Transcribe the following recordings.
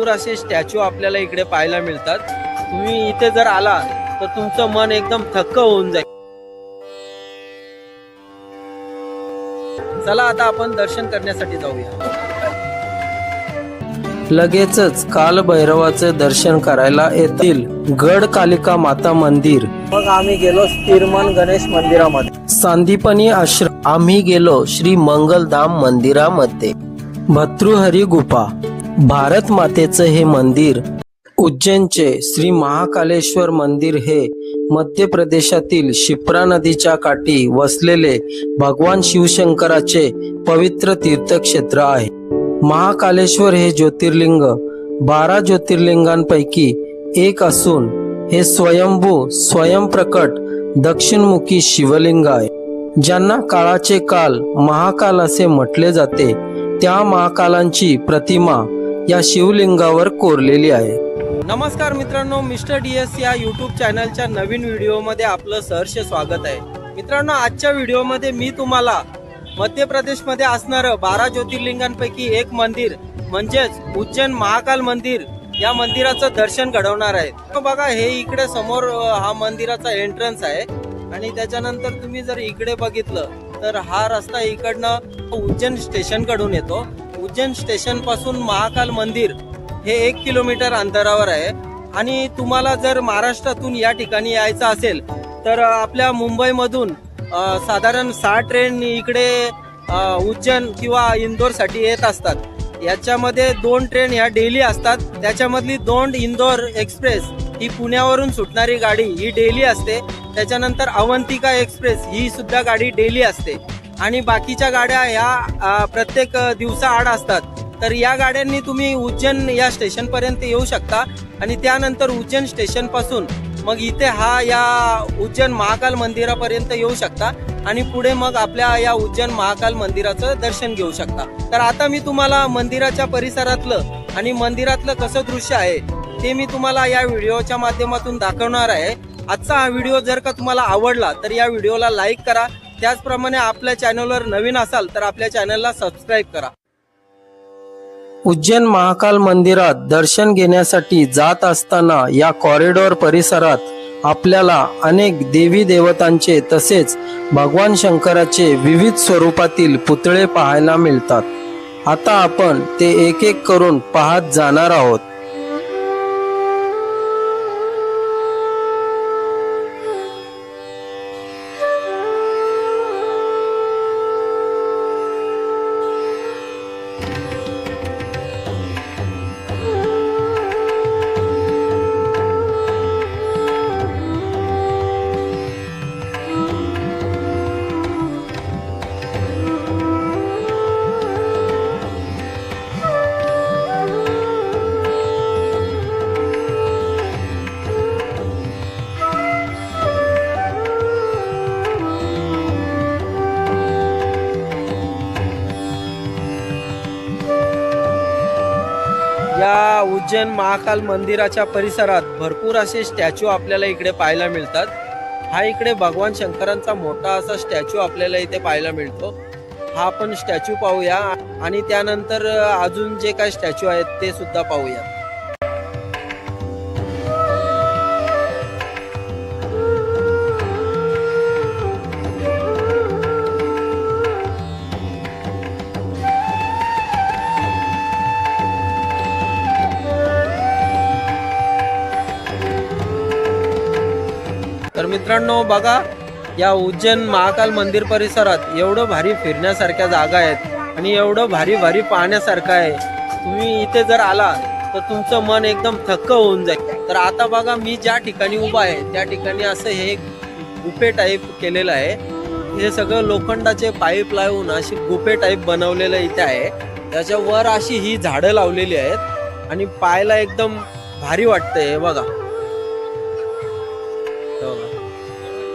भरपूर असे स्टॅच्यू आपल्याला इकडे पाहायला मिळतात। तुम्ही इथे जर आला तर तुमचं मन एकदम थक्क होऊन जाईल। चला आता आपण दर्शन करण्यासाठी जाऊया। लगेचच कालभैरवाचे दर्शन करायला येतील गड कालिका माता मंदिर। मग आम्ही गेलो स्थिरमन गणेश मंदिरामध्ये। सांदीपनी आश्रम आम्ही गेलो श्री मंगलधाम मंदिरामध्ये। भर्तृहरी गुफा भारत मातेचं हे मंदिर। उज्जैनचे श्री महाकालेश्वर मंदिर हे मध्य प्रदेशातील शिप्रा नदीच्या काठी वसलेले भगवान शिवशंकराचे पवित्र तीर्थक्षेत्र आहे। महाकालेश्वर हे ज्योतिर्लिंग 12 ज्योतिर्लिंगांपैकी एक असून हे स्वयंभू स्वयंप्रकट दक्षिणमुखी शिवलिंग आहे। ज्यांना काळाचे काल महाकाल असे म्हटले जाते त्या महाकालांची प्रतिमा या शिवलिंगावर कोरलेली आहे। नमस्कार मित्रांनो, मिस्टर DS या यूट्यूब चॅनलच्या नवीन व्हिडिओमध्ये आपलं सहर्ष स्वागत आहे। मित्रांनो, आजच्या व्हिडिओमध्ये मी तुम्हाला मध्य प्रदेशमध्ये असणारं 12 ज्योतिर्लिंगांपैकी एक मंदिर म्हणजेच उज्जैन महाकाल मंदिर या मंदिराचं दर्शन घडवणार आहे। बघा, हे इकडे समोर हा मंदिराचा एंट्रन्स आहे आणि त्याच्यानंतर तुम्ही जर इकडे बघितलं तर हा रस्ता इकडनं उज्जैन स्टेशन कडून येतो। उज्जैन स्टेशन पासून महाकाल मंदिर हे 1 किलोमीटर अंतरावर आहे। आणि तुम्हाला जर महाराष्ट्रातून या ठिकाणी यायचं असेल तर आपल्या मुंबईमधून साधारण 6 ट्रेन इकडे उज्जैन किंवा इंदोरसाठी येत असतात। याच्यामध्ये 2 ट्रेन ह्या डेली असतात। त्याच्यामधली 2 इंदोर एक्सप्रेस ही पुण्यावरून सुटणारी गाडी ही डेली असते। त्याच्यानंतर अवंतिका एक्सप्रेस ही सुद्धा गाडी डेली असते आणि बाकीच्या गाड्या ह्या प्रत्येक दिवसाआड असतात। तर या गाड्यांनी तुम्ही उज्जैन या स्टेशन पर्यंत येऊ शकता आणि त्यानंतर उज्जैन स्टेशन पासून मग इथे या उज्जैन महाकाल मंदिरापर्यंत येऊ शकता आणि पुढे मग आपल्या या उज्जैन महाकाल मंदिराचं दर्शन घेऊ शकता। तर आता मी तुम्हाला मंदिराच्या परिसरातलं आणि मंदिरातलं कसं दृश्य आहे ते मी तुम्हाला या व्हिडिओच्या माध्यमातून दाखवणार आहे। आजचा हा व्हिडिओ जर का तुम्हाला आवडला तर या व्हिडिओला लाईक करा। त्याचप्रमाणे आपल्या चॅनलवर नवीन असाल तर आपल्या चॅनलला सबस्क्राईब करा। उज्जैन महाकाल मंदिरात दर्शन घेण्यासाठी जात असताना या कॉरिडॉर परिसरात आपल्याला अनेक देवी देवतांचे तसेच भगवान शंकराचे विविध स्वरूपातील पुतळे पाहायला मिळतात। आता आपण ते एक एक करून पाहत जाणार आहोत। या उज्जैन महाकाल मंदिराच्या परिसरात भरपूर असे स्टॅच्यू आपल्याला इकडे पाहायला मिळतात। हा इकडे भगवान शंकरांचा मोठा असा स्टॅच्यू आपल्याला इथे पाहायला मिळतो। हा आपण स्टॅच्यू पाहूया आणि त्यानंतर अजून जे काही स्टॅच्यू आहेत ते सुद्धा पाहूया। तर मित्रांनो बघा, या उज्जैन महाकाल मंदिर परिसरात एवढं भारी फिरण्यासारख्या जागा आहेत आणि एवढं भारी भारी पाहण्यासारखं आहे। तुम्ही इथे जर आला तर तुमचं मन एकदम थक्क होऊन जाईल। तर आता बघा, मी ज्या ठिकाणी उभा आहे त्या ठिकाणी असं हे गुफे टाईप केलेलं आहे। हे सगळं लोखंडाचे पाईप लावून अशी गुफे टाईप बनवलेलं इथे आहे। त्याच्यावर अशी ही झाडं लावलेली आहेत आणि पाहायला एकदम भारी वाटतंय। हे बघा,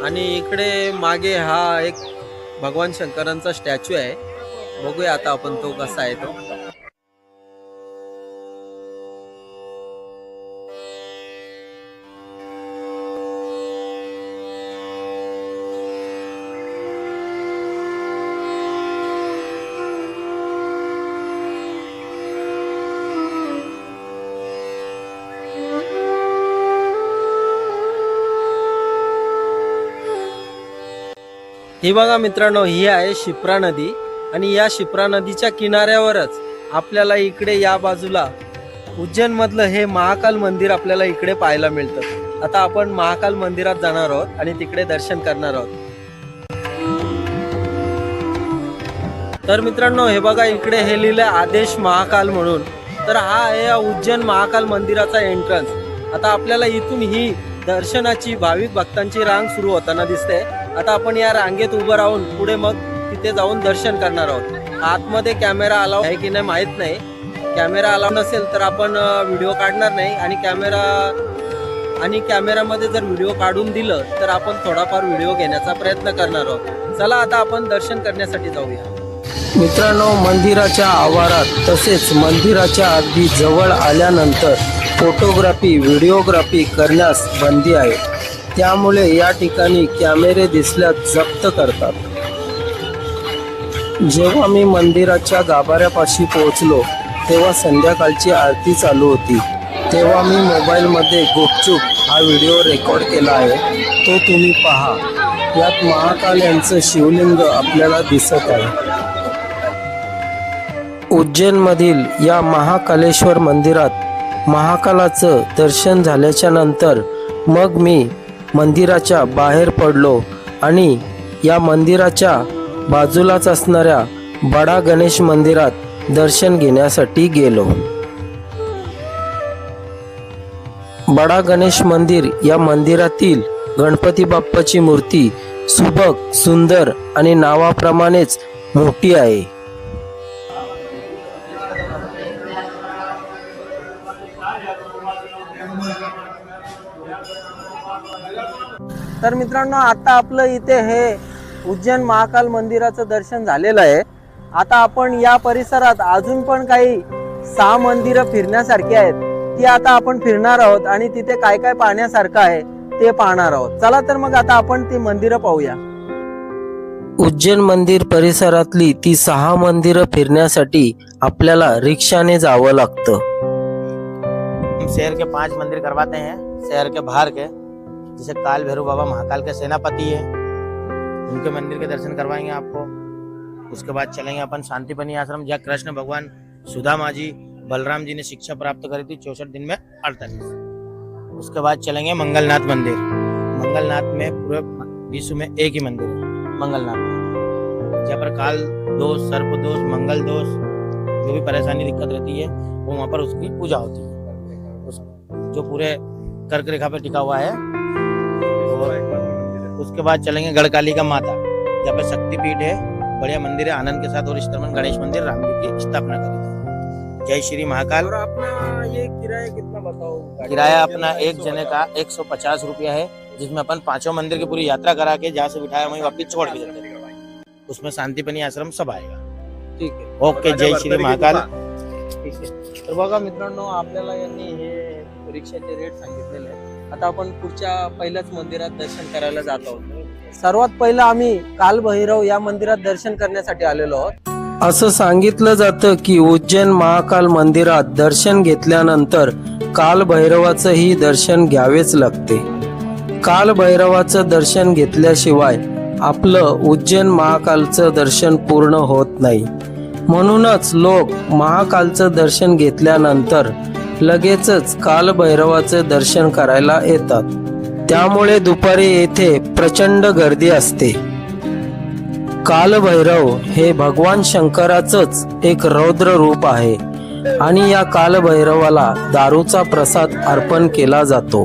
आणि इकडे मागे हा एक भगवान शंकरांचा स्टॅच्यू आहे। बघूया आता आपण तो कसा आहे तो। ही बघा मित्रांनो, ही आहे शिप्रा नदी आणि या शिप्रा नदीच्या किनाऱ्यावरच आपल्याला इकडे या बाजूला उज्जैन मधलं हे महाकाल मंदिर आपल्याला इकडे पाहायला मिळतं. आता आपण महाकाल मंदिरात जाणार आहोत आणि तिकडे दर्शन करणार आहोत. तर मित्रांनो, हे बघा इकडे हे लिहिलंय आदेश महाकाल म्हणून. तर हा आहे या उज्जैन महाकाल मंदिराचा एंट्रन्स. आता आपल्याला इथून ही दर्शनाची भाविक भक्तांची रांग सुरू होताना दिसते. आता आपण या रांगेत उभं राहून पुढे मग तिथे जाऊन दर्शन करणार आहोत. आतमध्ये कॅमेरा अलाव आहे की नाही माहित नाही. कॅमेरा अलाव नसेल तर आपण व्हिडिओ काढणार नाही आणि कॅमेरामध्ये जर व्हिडिओ काढून दिलं तर आपण थोडाफार व्हिडिओ घेण्याचा प्रयत्न करणार आहोत. चला आता आपण दर्शन करण्यासाठी जाऊया. मित्रांनो, मंदिराच्या आवारात तसेच मंदिराच्या अगदी जवळ आल्यानंतर फोटोग्राफी व्हिडिओग्राफी करण्यास बंदी आहे. त्यामुळे या ठिकाणी कॅमेरे दिसल्यास जप्त करतात. जेव्हा मी मंदिराच्या गाभाऱ्यापाशी पोहोचलो तेव्हा संध्याकाळची आरती चालू होती. तेव्हा मी मोबाईलमध्ये गुपचूप हा व्हिडिओ रेकॉर्ड केला आहे, तो तुम्ही पहा. यात महाकाल यांचं शिवलिंग आपल्याला दिसत आहे. उज्जैनमधील या महाकालेश्वर मंदिरात महाकालाचं दर्शन झाल्याच्या नंतर मग मी मंदिराच्या बाहेर पडलो आणि या मंदिराच्या बाजूलाच असणाऱ्या बडा गणेश मंदिरात दर्शन घेण्यासाठी गेलो. बडा गणेश मंदिर या मंदिरातील गणपती बाप्पाची मूर्ती सुबक, सुंदर आणि नावाप्रमाणेच मोठी आहे. तर मित्रांनो, आता आपलं इथे हे उज्जैन महाकाल मंदिराचं दर्शन झालेलं आहे. आता आपण या परिसरात अजून पण काही 6 मंदिरं फिरण्यासारखी आहेत. ती आता आपण फिरणार आहोत आणि तिथे काय काय पाहण्यासारखं आहे ते पाहणार आहोत. चला तर मग आता आपण ती मंदिरं पाहूया. उज्जैन मंदिर परिसरातली ती 6 मंदिरं फिरण्यासाठी आपल्याला रिक्षाने जावं लागतं. शहर के 5 मंदिर करवाते हैं, शहर के बाहर के, जैसे काल भैरव बाबा महाकाल के सेनापति है, उनके मंदिर के दर्शन करवाएंगे आपको. उसके बाद चलेंगे अपन शांतिपनी आश्रम, जहाँ कृष्ण भगवान सुदामा जी बलराम जी ने शिक्षा प्राप्त करी थी 64 दिन में 48. उसके बाद चलेंगे मंगलनाथ मंदिर. मंगलनाथ में पूरे विश्व में एक ही मंदिर है मंगलनाथ, जहाँ पर काल दोष, सर्प दोष, मंगल दोष, जो भी परेशानी दिक्कत रहती है वो वहाँ पर उसकी पूजा होती है. जो पूरे कर्क रेखा पे टिका हुआ है. उसके बाद चलेंगे गढ़कालिका माता, जहाँ पे शक्तिपीठ है, बढ़िया मंदिर है आनंद के साथ. और इष्टमन गणेश मंदिर राम जी की स्थापना करी थी. जय श्री महाकाल. और अपना ये किराया कितना बताओ? किराया अपना एक जने का 150 रुपया है, जिसमें अपन 5 मंदिर की पूरी यात्रा करा के जहाँ से बिठाया वहीं वापिस छोड़ के जाते हैं. उसमें शांतिपनी आश्रम सब आएगा. ठीक आहे. ओके, जय श्री महाकाल. ठीक आहे. तर बघा मित्रांनो, आपल्याला यांनी हे रिक्षाचे रेट सांगितलेले आहे. आता आपण पुढच्या पहिल्याच मंदिरात दर्शन करायला जात आहोत. सर्वात पहिलं आम्ही काल भैरव या मंदिरात दर्शन करण्यासाठी आलेलो आहोत. असं सांगितलं जातं की उज्जैन महाकाल मंदिरात दर्शन घेतल्यानंतर काल भैरवाचंही दर्शन घ्यावेच लागते. काल भैरवाचं दर्शन घेतल्याशिवाय आपलं उज्जैन महाकालचं दर्शन पूर्ण होत नाही. म्हणूनच लोक महाकालचं दर्शन घेतल्यानंतर लगेचच काल भैरवाचं दर्शन करायला येतात. त्यामुळे दुपारी येथे प्रचंड गर्दी असते. काल भैरव हे भगवान शंकराचंच एक रौद्र रूप आहे आणि या काल भैरवाला दारूचा प्रसाद अर्पण केला जातो.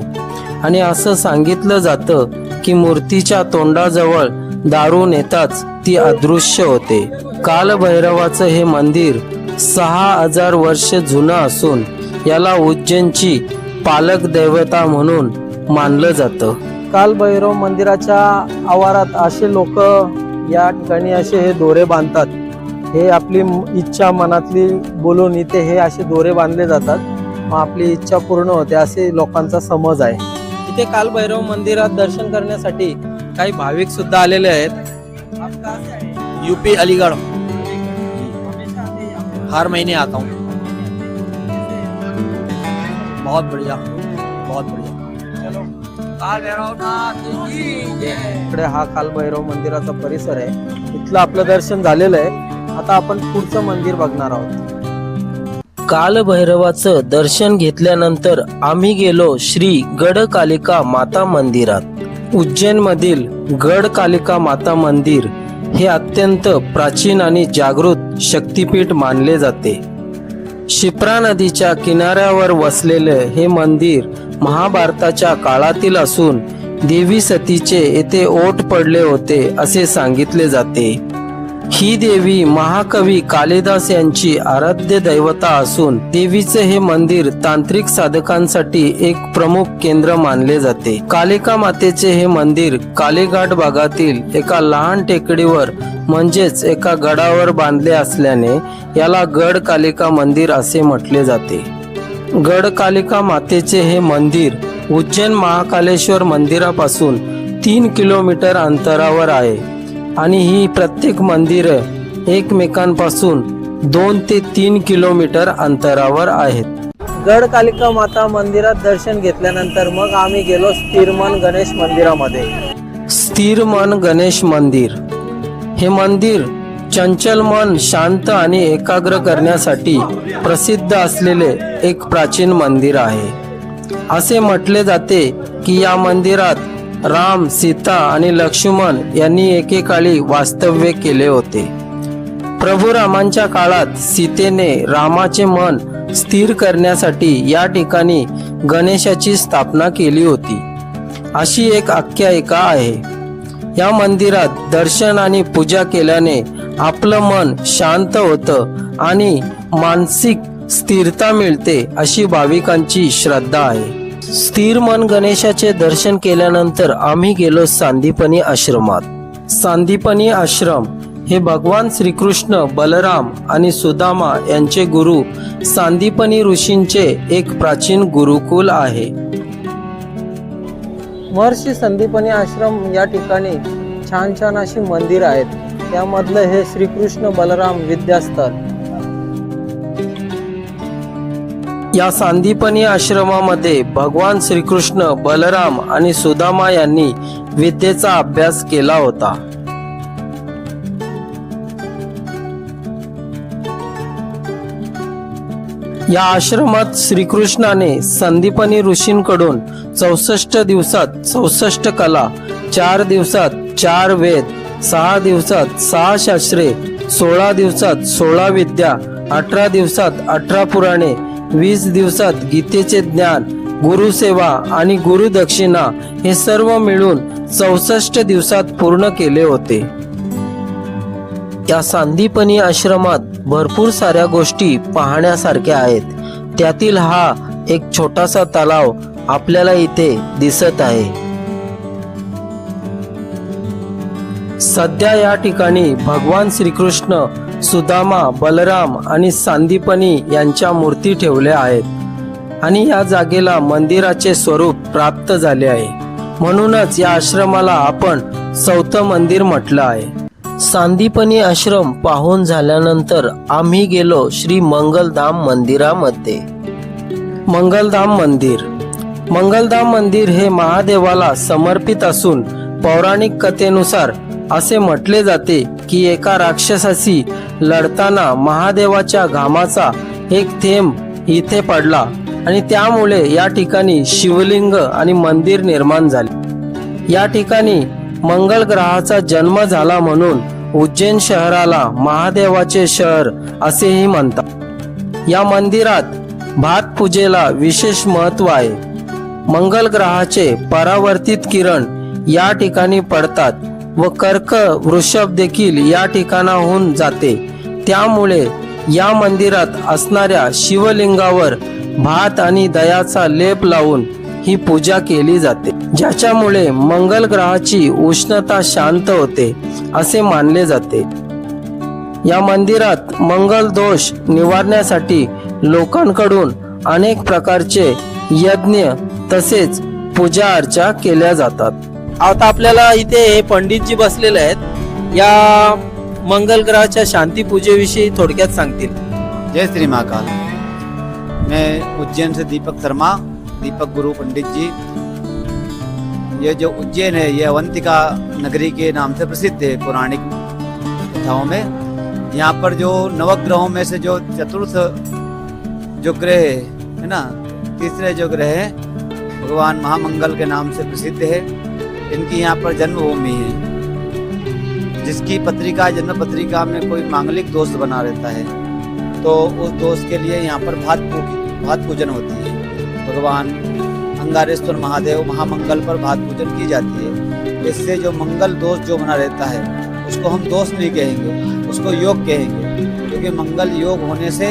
आणि असं सांगितलं जातं की मूर्तीच्या तोंडाजवळ दारू नेताच ती अदृश्य होते. काल भैरवाचं हे मंदिर 6000 वर्ष जुनं असून याला उज्जैनची पालक देवता म्हणून मानलं जातं. काल भैरव मंदिराच्या आवारात असे लोक या ठिकाणी असे हे दोरे बांधतात. हे आपली इच्छा मनातली बोलून इथे हे असे दोरे बांधले जातात, मग आपली इच्छा पूर्ण होते असे लोकांचा समज आहे. इथे काल भैरव मंदिरात दर्शन करण्यासाठी काही भाविक सुद्धा आलेले आहेत. यूपी अलीगढ़ हर महीने आता हूँ. बहुत बढ़िया, बहुत बढ़िया. इकडे हा कालभैरव मंदिराचा परिसर आहे. इथलं आपलं दर्शन झालेलं आहे. आता आपण पुढचं मंदिर बघणार आहोत. कालभैरवाचं दर्शन घेतल्यानंतर आम्ही गेलो श्री गडकालिका माता मंदिरात. उज्जैन मधील गडकालिका माता मंदिर हे अत्यंत प्राचीन आणि जागृत शक्तिपीठ मानले जाते. शिप्रा नदीच्या किनाऱ्यावर वसलेले हे मंदिर महाभारताच्या काळातील असून देवी सतीचे येथे ओठ पडले होते असे सांगितले जाते. ही देवी महाकवी कालिदास यांची आराध्य दैवता असून देवीचे हे मंदिर तांत्रिक साधकांसाठी एक प्रमुख केंद्र मानले जाते. कालिका मातेचे हे मंदिर कालेघाट भागातील एका लहान टेकडीवर म्हणजेच एका गडावर बांधले असल्याने याला गड कालिका मंदिर असे म्हटले जाते. गड कालिका मातेचे हे मंदिर उज्जैन महाकालेश्वर मंदिरापासून 3 किलोमीटर अंतरावर आहे आणि ही प्रत्येक मंदिरे एकमेकांपासून 2 ते 3 किलोमीटर अंतरावर आहेत. गड कालिका माता मंदिरात दर्शन घेतल्यानंतर मग आम्ही गेलो स्थिरमन गणेश मंदिरामध्ये. स्थिरमन गणेश मंदिर हे मंदिर चंचल मन शांत आणि एकाग्र करण्यासाठी प्रसिद्ध असलेले एक प्राचीन मंदिर आहे. असे म्हटले जाते की या मंदिरात राम, सीता आणि लक्ष्मण यांनी एकेकाळी वास्तव्य केले होते. प्रभू रामांच्या काळात सीतेने रामाचे मन स्थिर करण्यासाठी या ठिकाणी गणेशाची स्थापना केली होती अशी एक आख्यायिका आहे. या मंदिरात दर्शन आणि पूजा केल्याने आपलं मन शांत होतं आणि मानसिक स्थिरता मिळते अशी भाविकांची श्रद्धा आहे. स्थिरमन गणेशाचे दर्शन केल्यानंतर आम्ही गेलो सांदीपनी आश्रमात. सांदीपनी आश्रम हे भगवान श्रीकृष्ण, बलराम आणि सुदामा यांचे गुरु सांदीपनी ऋषींचे एक प्राचीन गुरुकुल आहे. महर्षी संदीपनी आश्रम या ठिकाणी छान छान अशी मंदिर आहेत. त्यामधलं हे श्रीकृष्ण बलराम विद्यास्थळ. या सांदीपनी आश्रमामध्ये भगवान श्रीकृष्ण, बलराम आणि सुदामा यांनी विद्येचा अभ्यास केला होता. या आश्रमात श्रीकृष्णाने संदीपनी ऋषींकडून 64 दिवसात 64 कला, 4 दिवसात 4 वेद, 6 दिवसात 6 शास्त्रे, 16 दिवसात 16 विद्या, 18 दिवसात 18 पुराणे, 20 दिवसात गीतेचे ज्ञान, गुरुसेवा आणि गुरुदक्षिणा हे सर्व मिळून 64 दिवसात पूर्ण केले होते. या सांदीपनी आश्रमात भरपूर साऱ्या गोष्टी पाहण्यासारख्या आहेत. त्यातील हा एक छोटासा तलाव आपल्याला इथे दिसत आहे. सध्या या ठिकाणी भगवान श्रीकृष्ण, सुदामा, बलराम आणि सांदीपनी यांच्या मूर्ती ठेवल्या आहेत आणि या जागेला मंदिराचे स्वरूप प्राप्त झाले आहे. म्हणूनच या आश्रमाला आपण 4थं मंदिर म्हटलं आहे. सांदीपनी आश्रम पाहून झाल्यानंतर आम्ही गेलो श्री मंगलधाम मंदिरामध्ये. मंगलधाम मंदिर. मंगलधाम मंदिर हे महादेवाला समर्पित असून पौराणिक कथेनुसार असे म्हटले जाते की एका राक्षसाशी लढताना महादेवाच्या घामाचा एक थेंब इथे पडला आणि त्यामुळे या ठिकाणी शिवलिंग आणि मंदिर निर्माण झाले. या ठिकाणी मंगल ग्रहाचा जन्म झाला म्हणून उज्जैन शहराला महादेवाचे शहर असेही म्हणतात. या मंदिरात भात पूजेला विशेष महत्त्व आहे. मंगल ग्रहाचे परावर्तित किरण या ठिकाणी पडतात व कर्क वृषभ देखील या ठिकाणाहून जाते. त्यामुळे या मंदिरात असणाऱ्या शिवलिंगावर भात आणि दयाचा लेप लावून ही पूजा केली जाते, ज्याच्यामुळे मंगल ग्रहाची उष्णता शांत होते असे मानले जाते. या मंदिरात मंगल दोष निवारण्यासाठी लोकांकडून अनेक प्रकारचे यज्ञ तसेच पूजा अर्चा केल्या जातात. आता आपल्याला इथे पंडितजी बसलेले आहेत. या मंगल ग्रहाच्या शांती पूजेविषयी थोडक्यात सांगतील. जय श्री महाकाल. मैं उज्जैन से दीपक शर्मा, दीपक गुरु पंडित जी। ये जो उज्जैन है ये अवंतिका नगरी के नाम से प्रसिद्ध है पौराणिक कथाओं में। यहाँ पर जो नवग्रहों में से जो चतुर्थ जो ग्रह है ना, तीसरे जो ग्रह है भगवान महामंगल के नाम से प्रसिद्ध है। इनकी यहाँ पर जन्मभूमि है। जिसकी पत्रिका जन्म पत्रिका में कोई मांगलिक दोष बना रहता है तो उस दोष के लिए यहाँ पर भात पूजन होती है। भगवान अंगारेश्वर महादेव महामंगल पर भात पूजन की जाती है। इससे जो मंगल दोष जो बना रहता है उसको हम दोष नहीं कहेंगे, उसको योग कहेंगे, क्योंकि मंगल योग होने से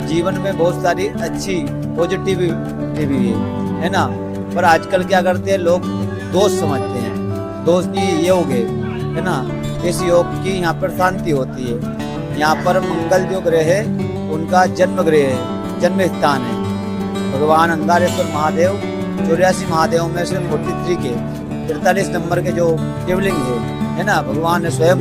जीवन में बहुत सारी अच्छी पॉजिटिविटी भी है ना। पर आजकल क्या करते हैं लोग, दोष समझते हैं, दोष नहीं योग है ना। इस योग की यहाँ पर शांति होती है। यहाँ पर मंगल जो ग्रह है उनका जन्म ग्रह है, जन्म स्थान है। भगवान अंगारेश्वर महादेव 84 महादेवों में से मूर्ति के 43 नंबर के जो शिवलिंग है ना, भगवान ने स्वयं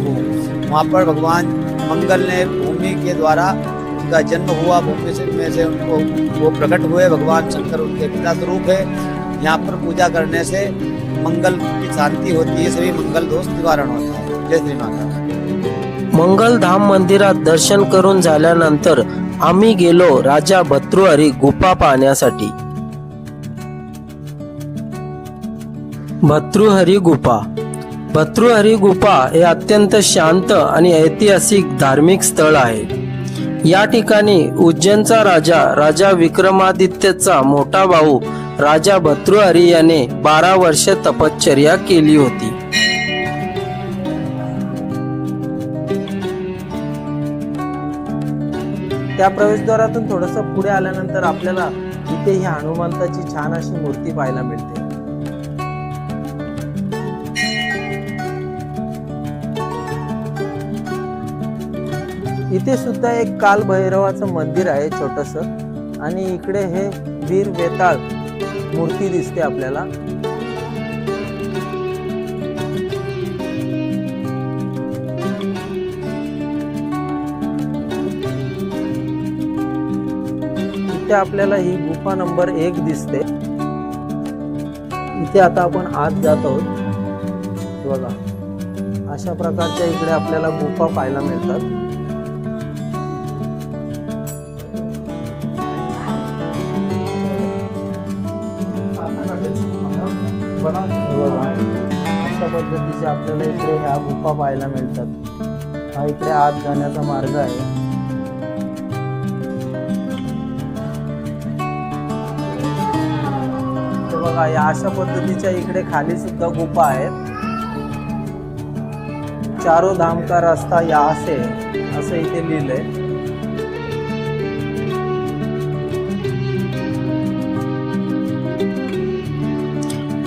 वहाँ पर भगवान मंगल ने भूमि के द्वारा उनका जन्म हुआ, भूमि से में से उनको वो प्रकट हुए। भगवान शंकर उनके पिता स्वरूप है। यहाँ पर पूजा करने से मंगल की शांति होती है, सभी मंगल दोष निवारण होता है। जय श्री माता। मंगलधाम मंदिरात दर्शन करून झाल्यानंतर आम्ही गेलो राजा भर्तृहरी गुफा पाहण्यासाठी। भर्तृहरी गुफा हे अत्यंत शांत आणि ऐतिहासिक धार्मिक स्थळ आहे। या ठिकाणी उज्जैनचा राजा विक्रमादित्यचा मोठा भाऊ राजा भर्तृहरी याने 12 वर्ष तपश्चर्या केली होती। त्या प्रवेशद्वारातून थोडंसं पुढे आल्यानंतर आपल्याला इथे ही हनुमंताची छान अशी मूर्ती पाहायला मिळते। इथे सुद्धा एक काल भैरवाचं मंदिर आहे छोटंसं, आणि इकडे हे वीर वेताळ मूर्ती दिसते आपल्याला। इथे आपल्याला ही गुफा नंबर 1 दिसते। इथे आता आपण आत जात आहोत। बघा अशा प्रकारच्या इकडे आपल्याला गुफा पाहायला मिळतात। अशा पद्धतीचे आपल्याला इकडे ह्या गुफा पाहायला मिळतात। हा इकडे आत जाण्याचा मार्ग आहे। बघा या अशा पद्धतीच्या इकडे खाली सुद्धा गुफा आहेत। चारों धाम का रास्ता यहाँ से असं इथे लिहिलंय।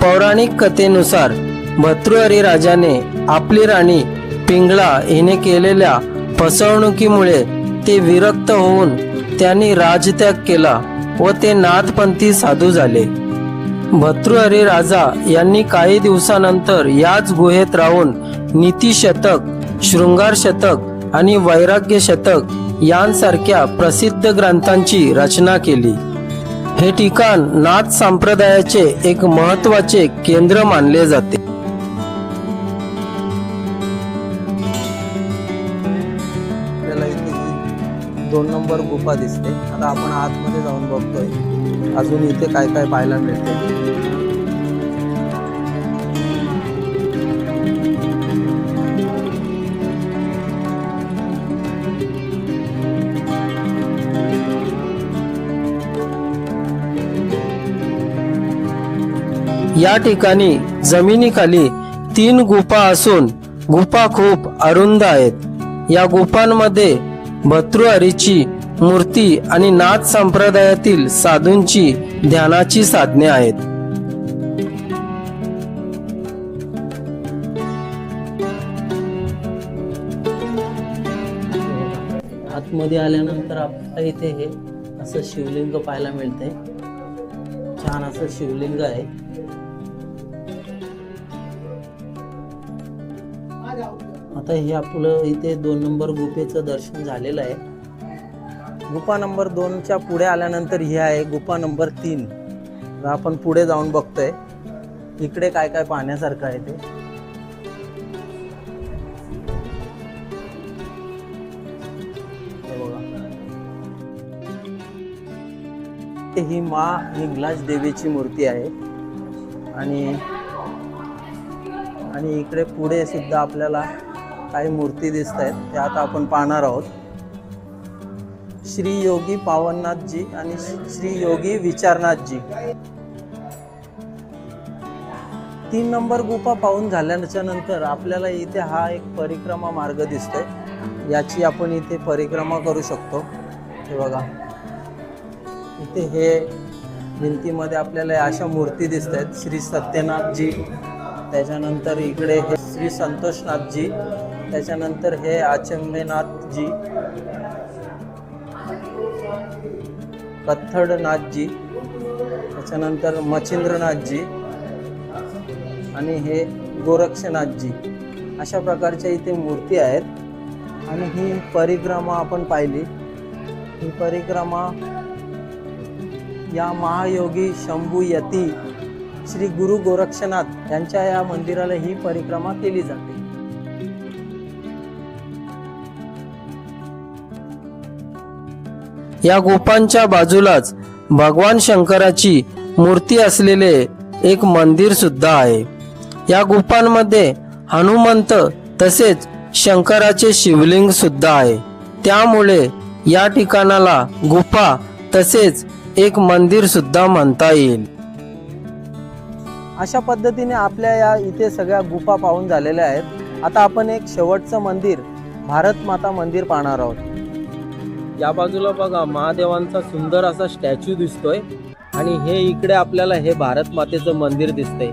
पौराणिक कथेनुसार भर्तृहरी राजाने आपली राणी पिंगळा हिने केलेल्या फसवणुकीमुळे ते विरक्त होऊन त्यांनी राजत्याग केला व ते नाथपंथी साधू झाले। भर्तृहरी राजा यांनी काही दिवसानंतर याच गुहेत राहून नीती शतक, शृंगार शतक आणि वैराग्य शतक यांसारख्या प्रसिद्ध ग्रंथांची रचना केली। हे ठिकाण नाथ संप्रदायाचे एक महत्त्वाचे केंद्र मानले जाते। आपल्याला इथे 2 नंबर गुफा दिसते। आता आपण आतमध्ये जाऊन बघतोय अजून इथे काय काय पाहायला मिळते। या ठिकाणी जमिनीखाली 3 गुफा असून गुफा खूप अरुंद आहेत। या गुफांमध्ये भर्तृहरीची मूर्ती आणि नाथ संप्रदायातील साधूंची ध्यानाची साधने आहेत। आतमध्ये आल्यानंतर आपल्याला इथे हे असं शिवलिंग पाहायला मिळते। छान असं शिवलिंग आहे। आता हे आपलं इथे 2 नंबर गुफेचं दर्शन झालेलं आहे। गुफा नंबर 2च्या पुढे आल्यानंतर ही आहे गुफा नंबर 3। आपण पुढे जाऊन बघतोय इकडे काय काय पाहण्यासारखं आहे ते. हे बघा. ही माँ हिंगलाज देवीची मूर्ती आहे आणि इकडे पुढे सुद्धा आपल्याला काही मूर्ती दिसत आहेत, त्या आता आपण पाहणार आहोत. श्री योगी पावननाथजी आणि श्री योगी विचारनाथजी. 3 नंबर गुफा पाहून झाल्याच्या नंतर आपल्याला इथे हा एक परिक्रमा मार्ग दिसतोय, याची आपण इथे परिक्रमा करू शकतो. हे बघा, इथे हे भिंतीमध्ये आपल्याला अशा मूर्ती दिसत आहेत. श्री सत्यनाथजी, त्याच्यानंतर इकडे हे श्री संतोषनाथजी, त्याच्यानंतर हे आचंबेनाथजी, कत्थडनाथजी, त्याच्यानंतर मच्छिंद्रनाथजी आणि हे गोरक्षनाथजी. अशा प्रकारच्या इथे मूर्ती आहेत. आणि ही परिक्रमा आपण पाहिली. ही परिक्रमा या महायोगी शंभू यती श्री गुरु गोरक्षनाथ यांच्या या मंदिराला ही परिक्रमा केली जाते. या गुफांच्या बाजूलाच भगवान शंकराची मूर्ती असलेले एक मंदिर सुद्धा आहे. या गुफांमध्ये हनुमंत तसेच शंकराचे शिवलिंग सुद्धा आहे. त्यामुळे या ठिकाणाला गुफा तसेच एक मंदिर सुद्धा म्हणता येईल. अशा पद्धतीने आपल्या या इथे सगळ्या गुफा पाहून झालेल्या आहेत. आता आपण एक शेवटचं मंदिर भारत माता मंदिर पाहणार आहोत. या बाजूला बघा महादेवांचा सुंदर असा स्टॅच्यू दिसतोय आणि हे इकडे आपल्याला हे भारत मातेचं मंदिर दिसतंय.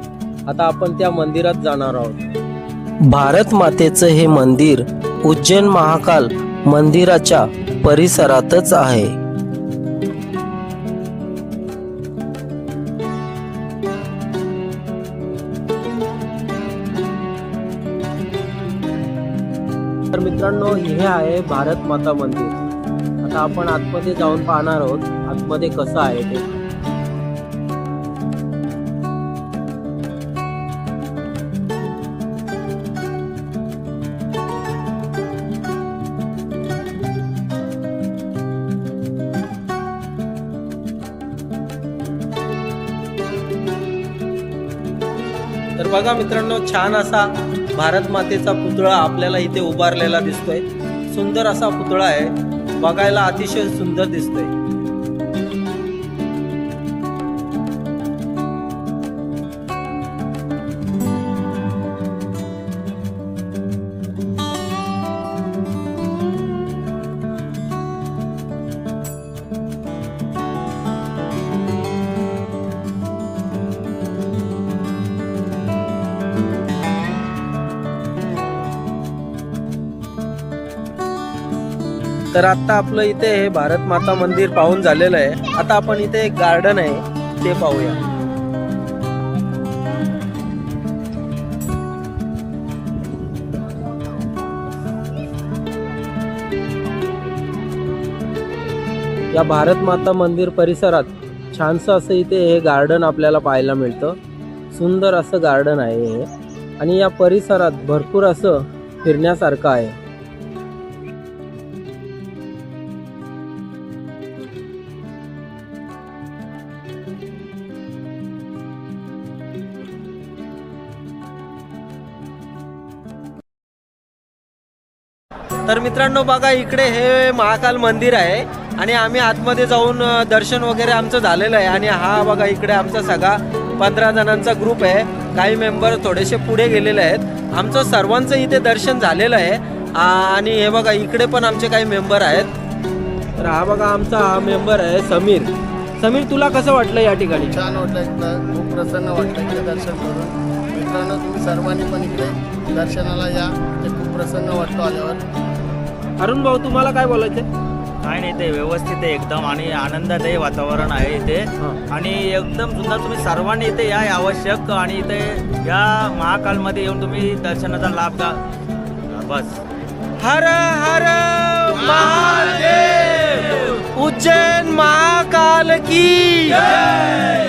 आता आपण त्या मंदिरात जाणार आहोत. भारत मातेचं हे मंदिर उज्जैन महाकाल मंदिराच्या परिसरातच आहे. तर मित्रांनो, हे आहे भारत माता मंदिर. आता आपण आतमध्ये जाऊन पाहणार आहोत आतमध्ये कसं आहे ते. तर बघा मित्रांनो, छान असा भारत मातेचा पुतळा आपल्याला इथे उभारलेला दिसतोय. सुंदर असा पुतळा आहे, बघायला अतिशय सुंदर दिसतोय. तर आता आपलं इथे हे भारत माता मंदिर पाहून झालेलं आहे. आता आपण इथे एक गार्डन आहे ते पाहूया. या भारत माता मंदिर परिसरात छानसं असं इथे हे गार्डन आपल्याला पाहायला मिळतं. सुंदर असं गार्डन आहे हे आणि या परिसरात भरपूर असं फिरण्यासारखं आहे. तर मित्रांनो बघा, इकडे हे महाकाल मंदिर आहे आणि आम्ही आतमध्ये जाऊन दर्शन वगैरे आमचं झालेलं आहे. आणि हा बघा, इकडे आमचा सगळा 15 जणांचा ग्रुप आहे. काही मेंबर थोडेसे पुढे गेलेले आहेत. आमचं सर्वांचं इथे दर्शन झालेलं आहे. आणि हे बघा, इकडे पण आमचे काही मेंबर आहेत. तर हा बघा आमचा हा मेंबर आहे समीर. समीर, तुला कसं वाटलं या ठिकाणी? छान वाटलं, इथलं खूप प्रसन्न वाटलं इकडे दर्शन करून. मित्रांनो, तुम्ही सर्वांनी पण इकडे दर्शनाला या, ते खूप प्रसन्न वाटतं आल्यावर. अरुण भाऊ, तुम्हाला काय बोलायचं? काय नाही, ते व्यवस्थित आहे एकदम आणि आनंदादायी वातावरण आहे इथे. आणि एकदम सुंदर. तुम्ही सर्वांनी इथे या आवश्यक आणि इथे या महाकालमध्ये येऊन तुम्ही दर्शनाचा लाभ घ्या. बस. हर हर महादेव, उज्जैन महाकाल की जय.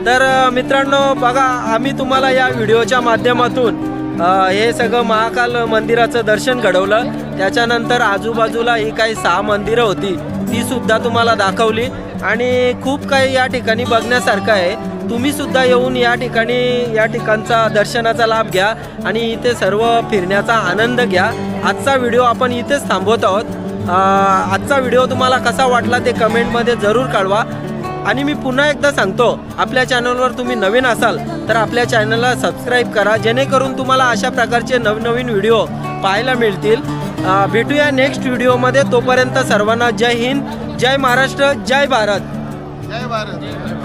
तर मित्रांनो बघा, आम्ही तुम्हाला या व्हिडिओच्या माध्यमातून हे सगळं महाकाल मंदिराचं दर्शन घडवलं. त्याच्यानंतर आजूबाजूला ही काही 6 मंदिरं होती ती सुद्धा तुम्हाला दाखवली आणि खूप काही या ठिकाणी बघण्यासारखं आहे. तुम्ही सुद्धा येऊन या ठिकाणचा दर्शनाचा लाभ घ्या आणि इथे सर्व फिरण्याचा आनंद घ्या. आजचा व्हिडिओ आपण इथेच थांबवत आहोत. आजचा व्हिडिओ तुम्हाला कसा वाटला ते कमेंटमध्ये जरूर कळवा. आणि मी पुन्हा एकदा सांगतो, आपल्या चॅनलवर तुम्ही नवीन असाल तर आपल्या चॅनलला सबस्क्राईब करा, जेणेकरून तुम्हाला अशा प्रकारचे नवनवीन व्हिडिओ पाहायला मिळतील. भेटूया नेक्स्ट व्हिडिओमध्ये. तोपर्यंत सर्वांना जय हिंद, जय महाराष्ट्र, जय भारत. जय भारत.